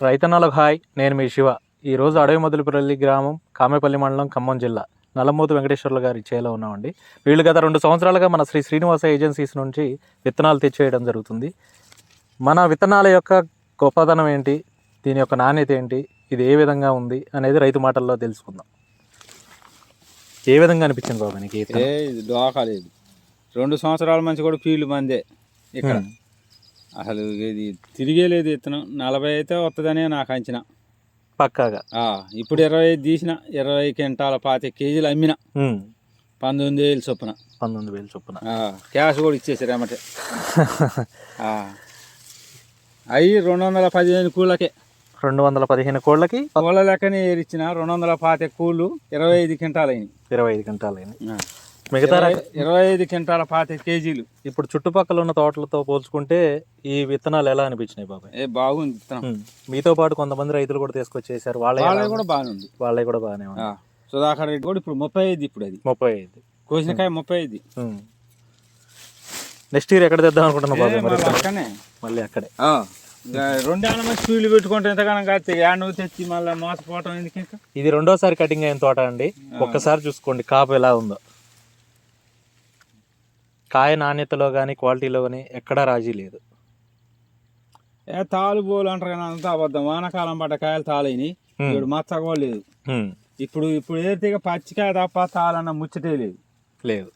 రైతన్నలకు హాయ్, నేను మీ శివ. ఈరోజు అడవి మొదలుపల్లి గ్రామం, కామేపల్లి మండలం, ఖమ్మం జిల్లా, నల్లమోతు వెంకటేశ్వర్లు గారి చేలో ఉన్నామండి. వీళ్ళు గత 2 సంవత్సరాలుగా మన శ్రీనివాస ఏజెన్సీస్ నుంచి విత్తనాలు తెచ్చేయడం జరుగుతుంది. మన విత్తనాల యొక్క గొప్పతనం ఏంటి, దీని యొక్క నాణ్యత ఏంటి, ఇది ఏ విధంగా ఉంది అనేది రైతు మాటల్లో తెలుసుకుందాం. ఏ విధంగా అనిపించింది బాబు నీకు? ఇది డోకా లేదు. 2 సంవత్సరాల మంచి కూడా ఫీల్డ్ మందే ఇక్కడ. అసలు ఇది తిరిగే లేదు. విత్తనం 40 అయితే వస్తుందనే నాకు అంచనా పక్కాగా. ఇప్పుడు 25 తీసిన, 20 క్వింటాల 25 కేజీలు అమ్మిన, 19,000 చొప్పున. 19,000 చొప్పున క్యాష్ కూడా ఇచ్చేసారు ఏమంటే. అవి 215 కూళ్ళకే, 215 కోళ్ళకి కోళ్ళ లెక్కనే ఏరిచ్చిన. 225 కూళ్ళు 25 క్వింటాలు అయినాయి. 25 క్వింటాలు అయినాయి. మిగతా 25 క్వింటాల 25 కేజీలు. ఇప్పుడు చుట్టుపక్కల ఉన్న తోటలతో పోల్చుకుంటే ఈ విత్తనాలు ఎలా అనిపించినాయి బాబాయ్? బాగుంది విత్తనం. మీతో పాటు కొంతమంది రైతులు కూడా తీసుకొచ్చేసారు, వాళ్ళే కూడా బాగానే ఉంది. వాళ్ళే కూడా బాగానే ఉంది. సుధాకర్ రెడ్డి కూడా ఇప్పుడు 35. ఇప్పుడు అది 35 కోసినకాయ 35. నెక్స్ట్ ఇయర్ ఎక్కడ తెద్దాం అనుకుంటున్నా బాబాయ్? మళ్ళీ అక్కడే 2 ఏళ్ళ మంది ఫీల్డ్ పెట్టుకుంటే ఎంతగానో కాదు. నువ్వు తెచ్చి మళ్ళీ మోసపోవటం ఎందుకు? ఇంకా ఇది 2వసారి కటింగ్ అయిన తోట అండి. ఒక్కసారి చూసుకోండి కాపు ఎలా ఉందో. కాయ నాణ్యతలో కానీ క్వాలిటీలో కానీ ఎక్కడా రాజీ లేదు. తాలు బోలు అంటారు కానీ అంతా అబద్ధం. వానాకాలం పడ్డ కాయలు తాళైని, ఇప్పుడు మచ్చ కూడా లేదు. ఇప్పుడు ఏరితే పచ్చికాయ తప్ప తాళన్న ముచ్చటే లేదు.